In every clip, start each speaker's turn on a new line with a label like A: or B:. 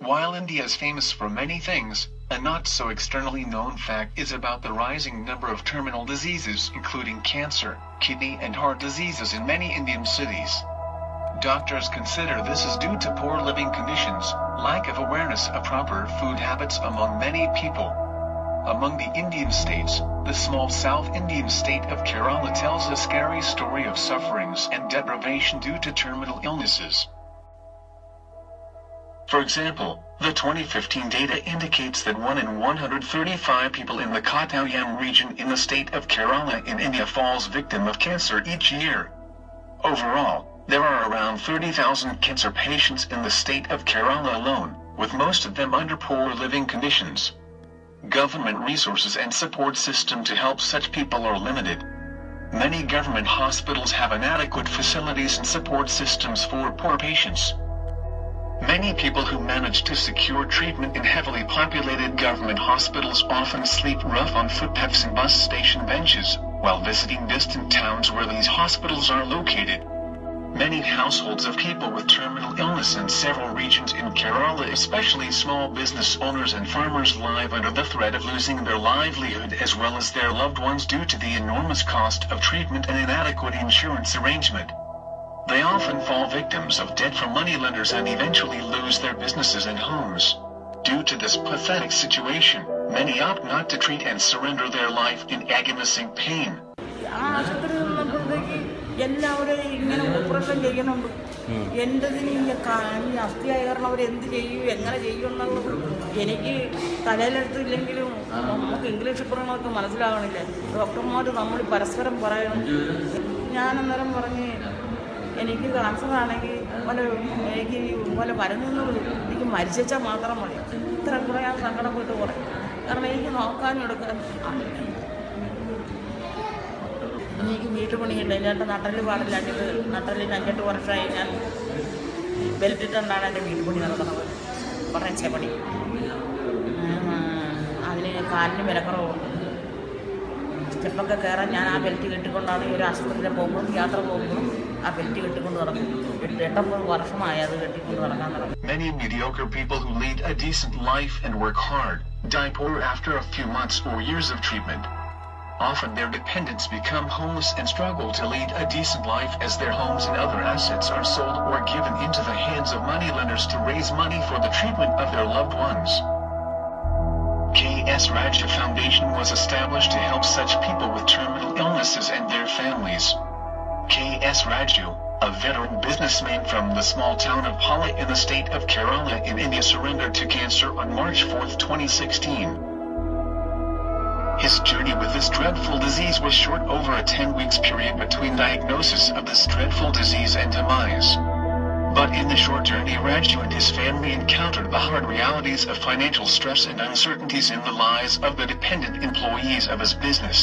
A: While India is famous for many things, a not so externally known fact is about the rising number of terminal diseases including cancer, kidney and heart diseases in many Indian cities. Doctors consider this is due to poor living conditions, lack of awareness of proper food habits among many people. Among the Indian states, the small South Indian state of Kerala tells a scary story of sufferings and deprivation due to terminal illnesses. For example, the 2015 data indicates that 1 in 135 people in the Kottayam region in the state of Kerala in India falls victim of cancer each year. Overall, there are around 30,000 cancer patients in the state of Kerala alone, with most of them under poor living conditions. Government resources and support system to help such people are limited. Many government hospitals have inadequate facilities and support systems for poor patients. Many people who manage to secure treatment in heavily populated government hospitals often sleep rough on footpaths and bus station benches, while visiting distant towns where these hospitals are located. Many households of people with terminal illness in several regions in Kerala, especially small business owners and farmers, live under the threat of losing their livelihood as well as their loved ones due to the enormous cost of treatment and inadequate insurance arrangement. They often fall victims of debt from moneylenders and eventually lose their businesses and homes. Due to this pathetic situation, many opt not to treat and surrender their life in agonizing pain.
B: എല്ലാവരും ഇങ്ങനെ operation ചെയ്യുന്നുണ്ട്. എൻ്റെതിന് ഈ അസ്ഥിയായ കാരണം അവരെന്ത് ചെയ്യും, എങ്ങനെ ചെയ്യും എന്നുള്ളത് എനിക്ക് തലയിലെടുത്തില്ലെങ്കിലും നമുക്ക് ഇംഗ്ലീഷ് പറയണമൊക്കെ മനസ്സിലാകണില്ല. ഡോക്ടർമാർ നമ്മൾ പരസ്പരം പറയണം. ഞാനന്നേരം പറഞ്ഞ് എനിക്ക് ക്യാൻസറാണെങ്കിൽ എനിക്ക് പോലെ മരുന്നൊന്നും എനിക്ക് മരിച്ചാൽ മാത്രം മതി. ഇത്ര കൂടെ ഞാൻ സങ്കടപ്പെട്ട് പറയും. കാരണം എനിക്ക് നോക്കാനും എടുക്കാനും എനിക്ക് വീട്ടുപണിയുണ്ട്. എൻ്റെ നട്ടല് പാടില്ലാഞ്ഞിട്ട് നട്ടലിന് 5-8 വർഷമായി ഞാൻ ബെൽറ്റിട്ടുകൊണ്ടാണ് എൻ്റെ വീട്ടുപണി നടക്കുന്നത്. കുറേ പണി. അതിന് കാലിന് വിലക്കുറവുണ്ട്. സ്റ്റെപ്പൊക്കെ കയറാൻ ഞാൻ ആ ബെൽറ്റ് കെട്ടിക്കൊണ്ടാണ് ഒരു ആശുപത്രിയിൽ പോകുമ്പോഴും യാത്ര പോകുമ്പോഴും ആ ബെൽറ്റ് കെട്ടിക്കൊണ്ട് നടക്കും. 8-9 വർഷമായി അത് കെട്ടിക്കൊണ്ട് നടക്കാൻ തുടങ്ങി.
A: Many mediocre people who lead a decent life and work hard die poor after a few months or years of treatment. Often their dependents become homeless and struggle to lead a decent life as their homes and other assets are sold or given into the hands of moneylenders to raise money for the treatment of their loved ones. S Raju Foundation was established to help such people with terminal illnesses and their families. S Raju, a veteran businessman from the small town of Pala in the state of Kerala in India, surrendered to cancer on March 4, 2016. His journey with this dreadful disease was short, over a 10 weeks period between diagnosis of this dreadful disease and demise. But in the short journey, Raju and his family encountered the hard realities of financial stress and uncertainties in the lives of the dependent employees of his business.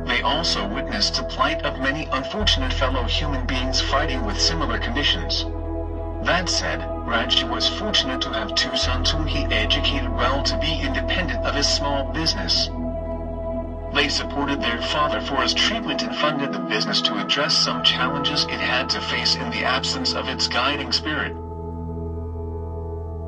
A: They also witnessed the plight of many unfortunate fellow human beings fighting with similar conditions. That said, Raju was fortunate to have 2 sons whom he educated well to be independent of his small business. They supported their father for his treatment and funded the business to address some challenges it had to face in the absence of its guiding spirit.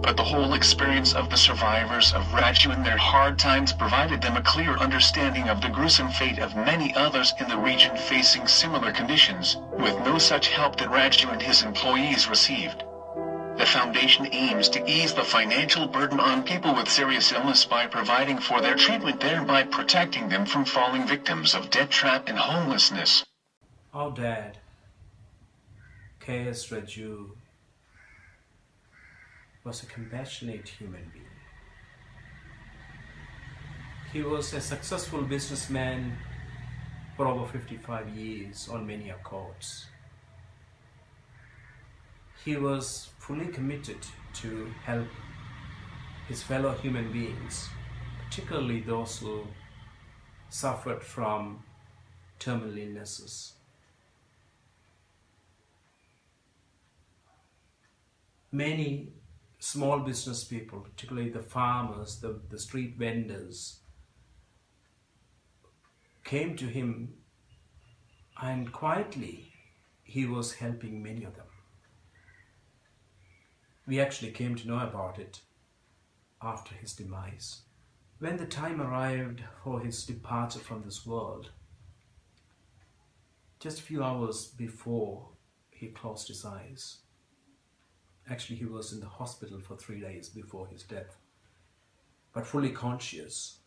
A: But the whole experience of the survivors of Raju in their hard times provided them a clear understanding of the gruesome fate of many others in the region facing similar conditions, with no such help that Raju and his employees received. The foundation aims to ease the financial burden on people with serious illness by providing for their treatment, thereby protecting them from falling victims of debt trap and homelessness.
C: Our dad, S Raju, was a compassionate human being. He was a successful businessman for over 55 years on many accounts. He was fully committed to help his fellow human beings, particularly those who suffered from terminal illnesses. Many small business people, particularly the farmers, the street vendors, came to him, and quietly he was helping many of them. we actually came to know about it after his demise. When the time arrived for his departure from this world, just a few hours before he closed his eyes, actually he was in the hospital for 3 days before his death, but fully conscious.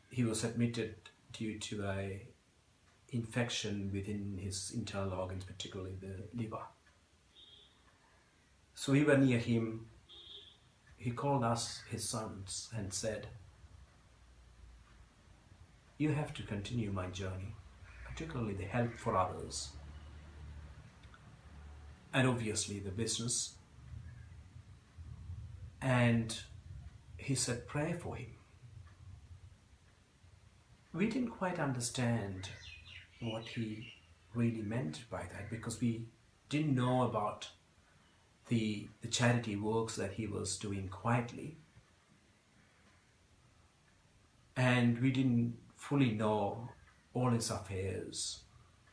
C: He was admitted due to a infection within his internal organs, particularly the liver. So we were near him. He called us, his sons, and said, "You have to continue my journey, particularly the help for others, and obviously the business." And he said, "Pray for him." We didn't quite understand what he really meant by that, because we didn't know about the charity works that he was doing quietly, and we didn't fully know all his affairs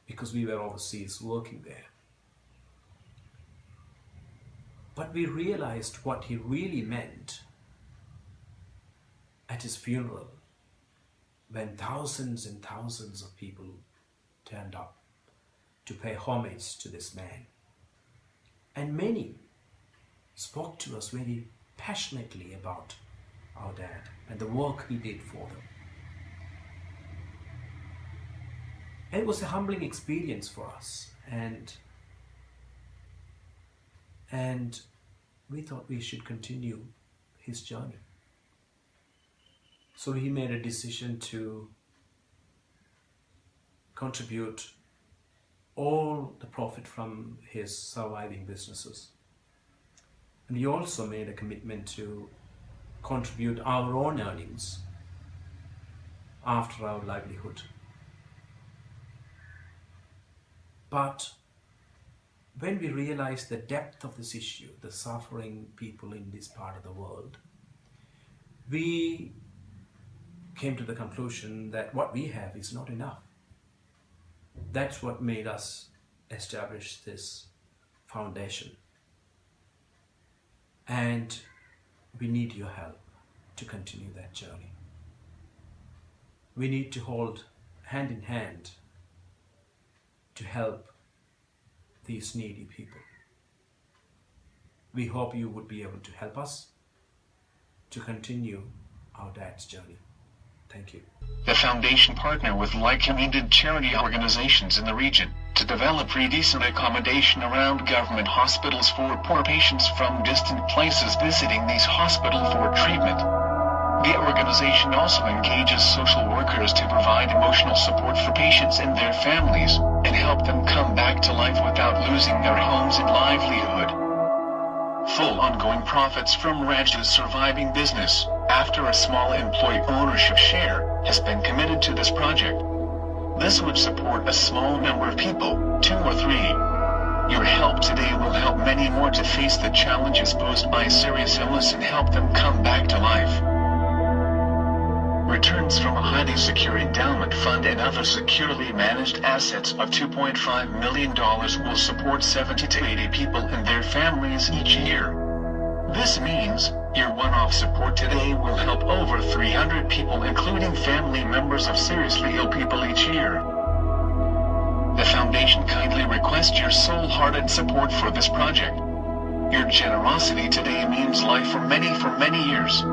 C: because we were overseas working there. But we realized what he really meant at his funeral, when thousands and thousands of people turned up to pay homage to this man. And many spoke to us very passionately about our dad and the work he did for them. And it was a humbling experience for us, and we thought we should continue his journey. So he made a decision to contribute all the profit from his surviving businesses. And he also made a commitment to contribute our own earnings after our livelihood. But when we realized the depth of this issue, the suffering people in this part of the world, we came to the conclusion that what we have is not enough. That's what made us establish this foundation. And we need your help to continue that journey. We need to hold hand in hand to help these needy people. We hope you would be able to help us to continue our dad's journey. Thank you.
A: The foundation partner with like-minded charity organizations in the region to develop free decent accommodation around government hospitals for poor patients from distant places visiting these hospitals for treatment. The organization also engages social workers to provide emotional support for patients and their families and help them come back to life without losing their homes and livelihood. Full ongoing profits from Raju's surviving business, after a small employee ownership share, has been committed to this project. This would support a small number of people, 2 or 3. Your help today will help many more to face the challenges posed by serious illness and help them come back to life. Returns from a highly secure endowment fund and other securely managed assets of $2.5 million will support 70 to 80 people and their families each year. This means your one-off support today will help over 300 people, including family members of seriously ill people each year. The foundation kindly requests your soul-hearted support for this project. Your generosity today means life for many years.